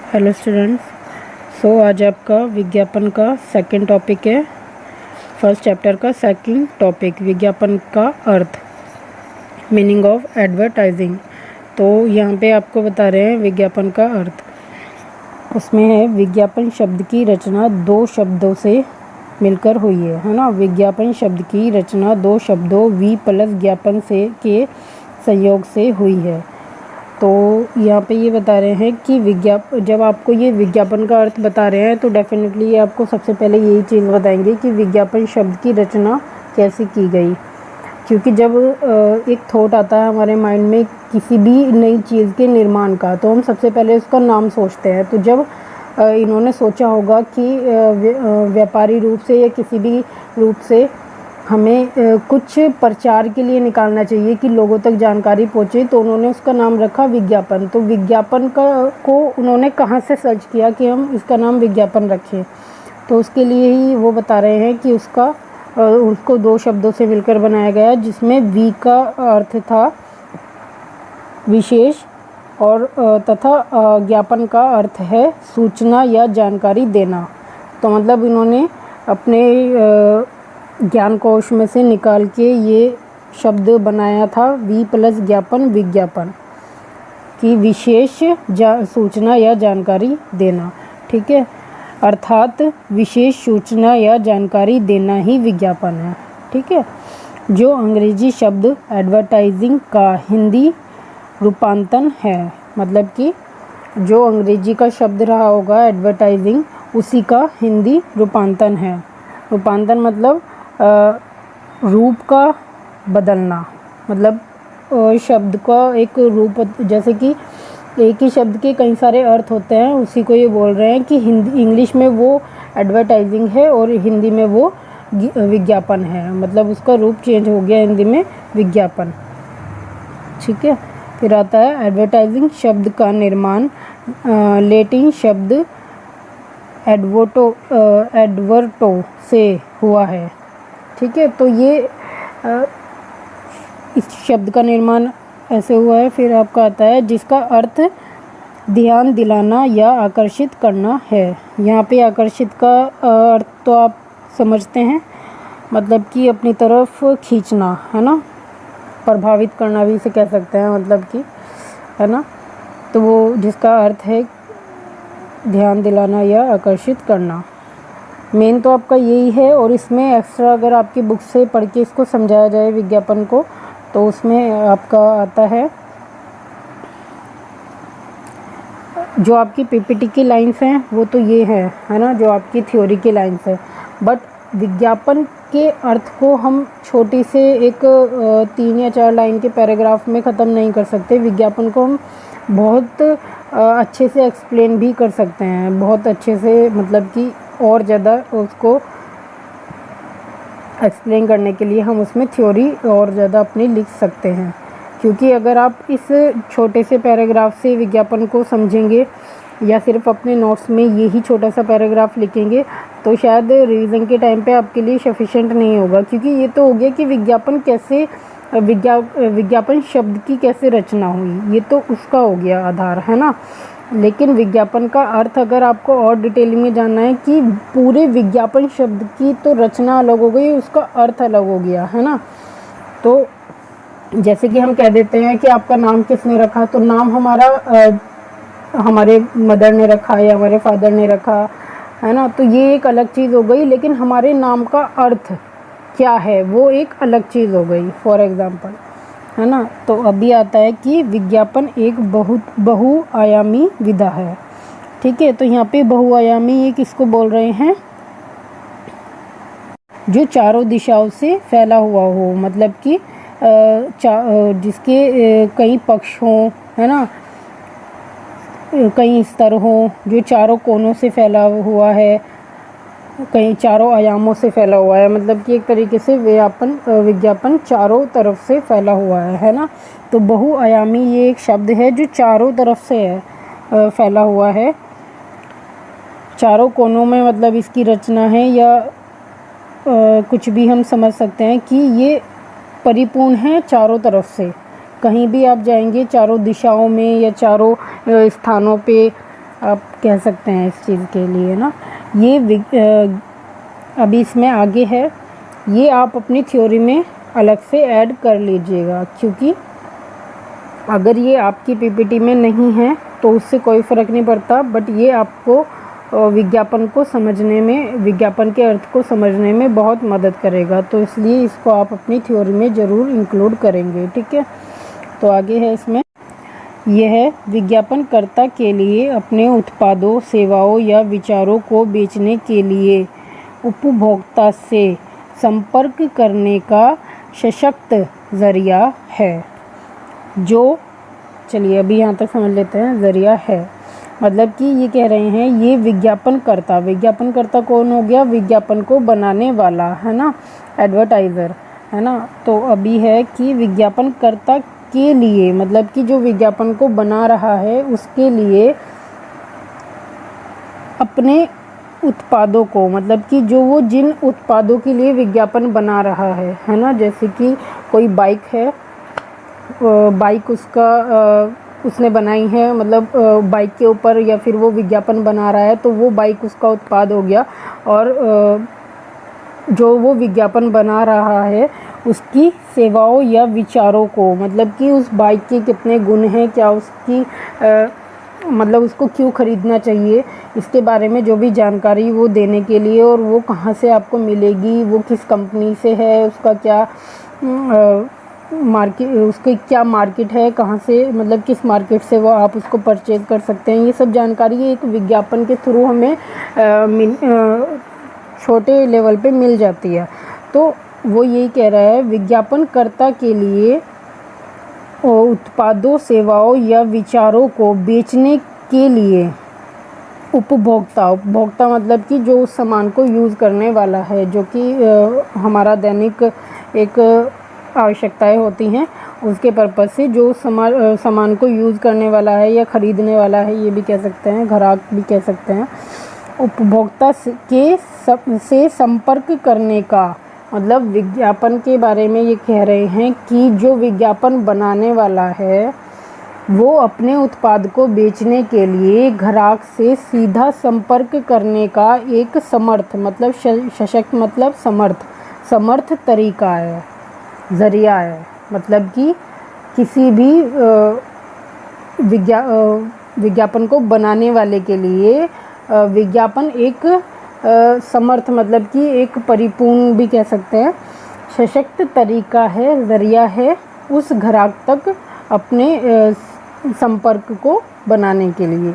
Hello students. आज आपका विज्ञापन का सेकंड टॉपिक है। फर्स्ट चैप्टर का सेकंड टॉपिक विज्ञापन का अर्थ, मीनिंग ऑफ एडवर्टाइजिंग। तो यहाँ पे आपको बता रहे हैं विज्ञापन का अर्थ। उसमें है विज्ञापन शब्द की रचना दो शब्दों से मिलकर हुई है ना। विज्ञापन शब्द की रचना दो शब्दों वी प्लस ज्ञापन से के संयोग से हुई है। तो यहाँ पे ये बता रहे हैं कि जब आपको ये विज्ञापन का अर्थ बता रहे हैं तो डेफिनेटली आपको सबसे पहले यही चीज़ बताएंगे कि विज्ञापन शब्द की रचना कैसे की गई। क्योंकि जब एक थॉट आता है हमारे माइंड में किसी भी नई चीज़ के निर्माण का, तो हम सबसे पहले उसका नाम सोचते हैं। तो जब इन्होंने सोचा होगा कि व्यापारी रूप से या किसी भी रूप से हमें कुछ प्रचार के लिए निकालना चाहिए कि लोगों तक जानकारी पहुँचे, तो उन्होंने उसका नाम रखा विज्ञापन। तो विज्ञापन को उन्होंने कहाँ से सर्च किया कि हम इसका नाम विज्ञापन रखें, तो उसके लिए ही वो बता रहे हैं कि उसको दो शब्दों से मिलकर बनाया गया, जिसमें वी का अर्थ था विशेष और तथा ज्ञापन का अर्थ है सूचना या जानकारी देना। तो मतलब इन्होंने अपने ज्ञान कोश में से निकाल के ये शब्द बनाया था वी प्लस ज्ञापन, विज्ञापन की विशेष सूचना या जानकारी देना। ठीक है, अर्थात विशेष सूचना या जानकारी देना ही विज्ञापन है। ठीक है, जो अंग्रेजी शब्द एडवर्टाइजिंग का हिंदी रूपांतरण है, मतलब कि जो अंग्रेजी का शब्द रहा होगा एडवर्टाइजिंग, उसी का हिंदी रूपांतरण है। रूपांतरण मतलब रूप का बदलना, मतलब शब्द का एक रूप, जैसे कि एक ही शब्द के कई सारे अर्थ होते हैं, उसी को ये बोल रहे हैं कि हिंदी इंग्लिश में वो एडवर्टाइजिंग है और हिंदी में वो विज्ञापन है। मतलब उसका रूप चेंज हो गया, हिंदी में विज्ञापन। ठीक है, फिर आता है एडवर्टाइजिंग शब्द का निर्माण लैटिन शब्द एडवर्टो से हुआ है। ठीक है, तो ये इस शब्द का निर्माण ऐसे हुआ है। फिर आपका आता है जिसका अर्थ ध्यान दिलाना या आकर्षित करना है। यहाँ पे आकर्षित का अर्थ तो आप समझते हैं, मतलब कि अपनी तरफ खींचना, है ना। प्रभावित करना भी इसे कह सकते हैं, मतलब कि, है ना। तो वो जिसका अर्थ है ध्यान दिलाना या आकर्षित करना, मेन तो आपका यही है। और इसमें एक्स्ट्रा अगर आपकी बुक से पढ़ के इसको समझाया जाए विज्ञापन को, तो उसमें आपका आता है जो आपकी पीपीटी की लाइन्स हैं वो तो ये है ना, जो आपकी थ्योरी की लाइन्स है। बट विज्ञापन के अर्थ को हम छोटी से एक 3 या 4 लाइन के पैराग्राफ में ख़त्म नहीं कर सकते। विज्ञापन को हम बहुत अच्छे से एक्सप्लेन भी कर सकते हैं, बहुत अच्छे से, मतलब कि और ज़्यादा उसको एक्सप्लेन करने के लिए हम उसमें थ्योरी और ज़्यादा अपनी लिख सकते हैं। क्योंकि अगर आप इस छोटे से पैराग्राफ से विज्ञापन को समझेंगे या सिर्फ अपने नोट्स में यही छोटा सा पैराग्राफ लिखेंगे, तो शायद रिवीजन के टाइम पे आपके लिए सफिशेंट नहीं होगा। क्योंकि ये तो हो गया कि विज्ञापन कैसे विज्ञापन शब्द की कैसे रचना हुई, ये तो उसका हो गया आधार, है ना। लेकिन विज्ञापन का अर्थ अगर आपको और डिटेलिंग में जानना है कि पूरे विज्ञापन शब्द की तो रचना अलग हो गई, उसका अर्थ अलग हो गया, है ना। तो जैसे कि हम कह देते हैं कि आपका नाम किसने रखा, तो नाम हमारा हमारे मदर ने रखा या हमारे फादर ने रखा, है ना। तो ये एक अलग चीज़ हो गई, लेकिन हमारे नाम का अर्थ क्या है वो एक अलग चीज़ हो गई, फॉर एग्ज़ाम्पल, है ना। तो अभी आता है कि विज्ञापन एक बहुआयामी विधा है। ठीक है, तो यहाँ पे बहुआयामी ये किसको बोल रहे हैं, जो चारों दिशाओं से फैला हुआ हो, मतलब कि जिसके कई पक्ष हों, है ना, कई स्तर हों, जो चारों कोनों से फैला हुआ है, कई चारों आयामों से फैला हुआ है। मतलब कि एक तरीके से विज्ञापन चारों तरफ से फैला हुआ है ना। तो बहुआयामी ये एक शब्द है जो चारों तरफ से है फैला हुआ है, चारों कोनों में, मतलब इसकी रचना है या कुछ भी हम समझ सकते हैं कि ये परिपूर्ण है चारों तरफ से। कहीं भी आप जाएंगे चारों दिशाओं में या चारों स्थानों पे आप कह सकते हैं इस चीज़ के लिए ना। ये अभी इसमें आगे है, ये आप अपनी थ्योरी में अलग से ऐड कर लीजिएगा, क्योंकि अगर ये आपकी पीपीटी में नहीं है तो उससे कोई फ़र्क नहीं पड़ता, बट ये आपको विज्ञापन को समझने में, विज्ञापन के अर्थ को समझने में बहुत मदद करेगा। तो इसलिए इसको आप अपनी थ्योरी में ज़रूर इंक्लूड करेंगे, ठीक है। तो आगे है इसमें, यह है विज्ञापनकर्ता के लिए अपने उत्पादों, सेवाओं या विचारों को बेचने के लिए उपभोक्ता से संपर्क करने का सशक्त ज़रिया है। जो, चलिए अभी यहाँ तक समझ लेते हैं, ज़रिया है मतलब कि ये कह रहे हैं ये विज्ञापनकर्ता, विज्ञापनकर्ता कौन हो गया? विज्ञापन को बनाने वाला, है ना, एडवर्टाइज़र, है ना। तो अभी है कि विज्ञापनकर्ता के लिए, मतलब कि जो विज्ञापन को बना रहा है उसके लिए अपने उत्पादों को, मतलब कि जो वो जिन उत्पादों के लिए विज्ञापन बना रहा है ना, जैसे कि कोई बाइक है, बाइक उसने बनाई है, मतलब बाइक के ऊपर या फिर वो विज्ञापन बना रहा है, तो वो बाइक उसका उत्पाद हो गया। और जो वो विज्ञापन बना रहा है उसकी सेवाओं या विचारों को, मतलब कि उस बाइक के कितने गुण हैं, क्या उसकी मतलब उसको क्यों ख़रीदना चाहिए, इसके बारे में जो भी जानकारी वो देने के लिए, और वो कहाँ से आपको मिलेगी, वो किस कंपनी से है, उसका क्या मार्केट, उसकी क्या मार्केट है, कहाँ से, मतलब किस मार्केट से वो आप उसको परचेज़ कर सकते हैं, ये सब जानकारी एक विज्ञापन के थ्रू हमें छोटे लेवल पे मिल जाती है। तो वो यही कह रहा है विज्ञापनकर्ता के लिए उत्पादों, सेवाओं या विचारों को बेचने के लिए उपभोक्ता मतलब कि जो उस सामान को यूज़ करने वाला है, जो कि हमारा दैनिक एक आवश्यकताएं होती हैं, उसके पर्पज़ से जो सामान को यूज़ करने वाला है या ख़रीदने वाला है, ये भी कह सकते हैं, ग्राहक भी कह सकते हैं। उपभोक्ता से संपर्क करने का मतलब विज्ञापन के बारे में ये कह रहे हैं कि जो विज्ञापन बनाने वाला है वो अपने उत्पाद को बेचने के लिए ग्राहक से सीधा संपर्क करने का एक समर्थ, मतलब सशक्त, मतलब समर्थ तरीका है, ज़रिया है। मतलब कि किसी भी विज्ञापन को बनाने वाले के लिए विज्ञापन एक समर्थ, मतलब कि एक परिपूर्ण भी कह सकते हैं, सशक्त तरीका है, ज़रिया है उस ग्राहक तक अपने संपर्क को बनाने के लिए,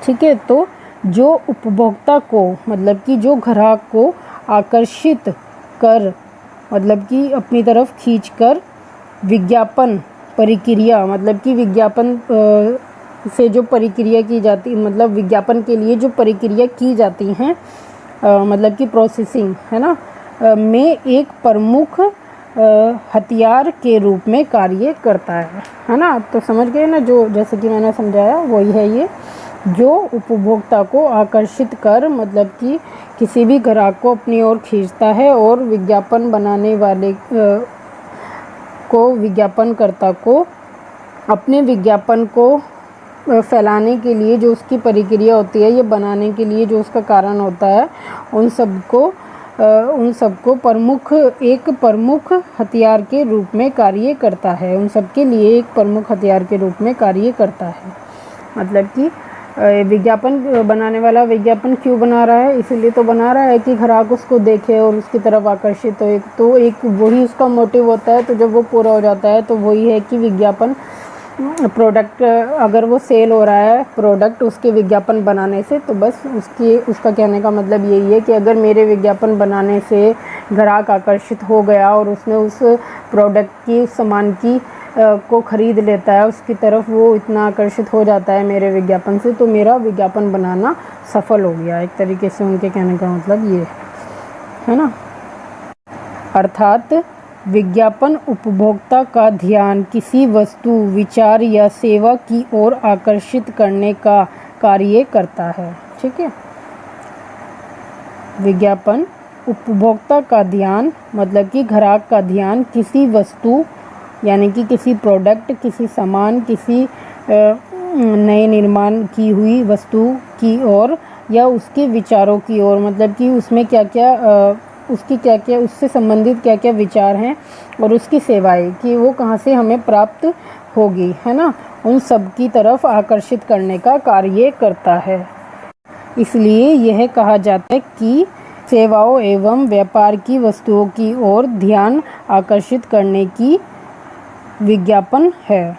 ठीक है। तो जो उपभोक्ता को, मतलब कि जो ग्राहक को आकर्षित कर, मतलब कि अपनी तरफ खींचकर विज्ञापन प्रक्रिया, मतलब कि विज्ञापन से जो प्रक्रिया की जाती, मतलब विज्ञापन के लिए जो प्रक्रिया की जाती हैं, मतलब कि प्रोसेसिंग, है ना, में एक प्रमुख हथियार के रूप में कार्य करता है ना। तो समझ गए ना, जो जैसे कि मैंने समझाया वही है ये, जो उपभोक्ता को आकर्षित कर, मतलब कि किसी भी ग्राहक को अपनी ओर खींचता है, और विज्ञापन बनाने वाले को, विज्ञापनकर्ता को अपने विज्ञापन को फैलाने के लिए जो उसकी प्रक्रिया होती है, ये बनाने के लिए जो उसका कारण होता है, उन सबको एक प्रमुख हथियार के रूप में कार्य करता है, उन सब के लिए एक प्रमुख हथियार के रूप में कार्य करता है। मतलब कि विज्ञापन बनाने वाला विज्ञापन क्यों बना रहा है, इसीलिए तो बना रहा है कि ग्राहक उसको देखे और उसकी तरफ आकर्षित हो, एक वही उसका मोटिव होता है। तो जब वो पूरा हो जाता है तो वही है कि विज्ञापन प्रोडक्ट, अगर वो सेल हो रहा है प्रोडक्ट उसके विज्ञापन बनाने से, तो बस उसका कहने का मतलब यही है कि अगर मेरे विज्ञापन बनाने से ग्राहक आकर्षित हो गया और उसने उस प्रोडक्ट की, उस सामान की को ख़रीद लेता है, उसकी तरफ वो इतना आकर्षित हो जाता है मेरे विज्ञापन से, तो मेरा विज्ञापन बनाना सफल हो गया। एक तरीके से उनके कहने का मतलब ये है ना। अर्थात विज्ञापन उपभोक्ता का ध्यान किसी वस्तु, विचार या सेवा की ओर आकर्षित करने का कार्य करता है, ठीक है। विज्ञापन उपभोक्ता का ध्यान, मतलब कि ग्राहक का ध्यान किसी वस्तु, यानी कि किसी प्रोडक्ट, किसी सामान, किसी नए निर्माण की हुई वस्तु की ओर या उसके विचारों की ओर, मतलब कि उसमें क्या क्या उसकी क्या क्या उससे संबंधित क्या क्या विचार हैं और उसकी सेवाएं कि वो कहाँ से हमें प्राप्त होगी, है ना, उन सब की तरफ आकर्षित करने का कार्य करता है। इसलिए यह कहा जाता है कि सेवाओं एवं व्यापार की वस्तुओं की ओर ध्यान आकर्षित करने की विज्ञापन है,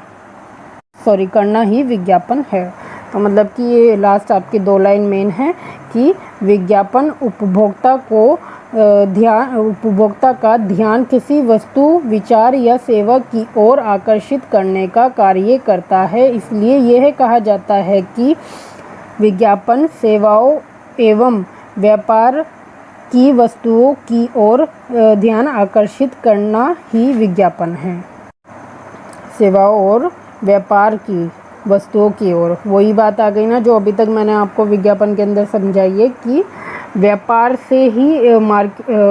करना ही विज्ञापन है। तो मतलब कि ये लास्ट आपकी 2 लाइन मेन है कि विज्ञापन उपभोक्ता का ध्यान किसी वस्तु, विचार या सेवा की ओर आकर्षित करने का कार्य करता है। इसलिए यह कहा जाता है कि विज्ञापन सेवाओं एवं व्यापार की वस्तुओं की ओर ध्यान आकर्षित करना ही विज्ञापन है। सेवाओं और व्यापार की वस्तुओं की ओर, वही बात आ गई ना जो अभी तक मैंने आपको विज्ञापन के अंदर समझाई है कि व्यापार से ही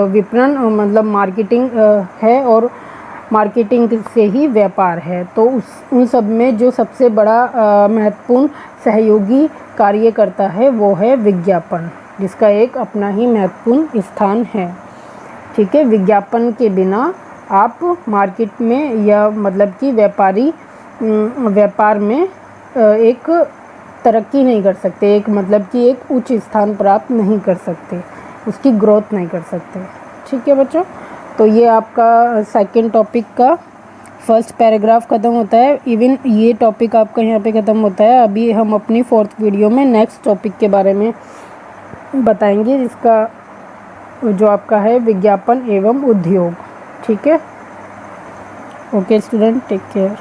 विपणन मतलब मार्केटिंग है और मार्केटिंग से ही व्यापार है। तो उन सब में जो सबसे बड़ा महत्वपूर्ण सहयोगी कार्य करता है वो है विज्ञापन, जिसका एक अपना ही महत्वपूर्ण स्थान है। ठीक है, विज्ञापन के बिना आप मार्केट में या मतलब कि व्यापार में एक तरक्की नहीं कर सकते, एक मतलब कि एक उच्च स्थान प्राप्त नहीं कर सकते, उसकी ग्रोथ नहीं कर सकते। ठीक है बच्चों, तो ये आपका सेकंड टॉपिक का फर्स्ट पैराग्राफ ख़त्म होता है। इवन ये टॉपिक आपका यहाँ पे ख़त्म होता है। अभी हम अपनी 4th वीडियो में नेक्स्ट टॉपिक के बारे में बताएंगे, जिसका जो आपका है विज्ञापन एवं उद्योग। ठीक है, ओके स्टूडेंट, टेक केयर।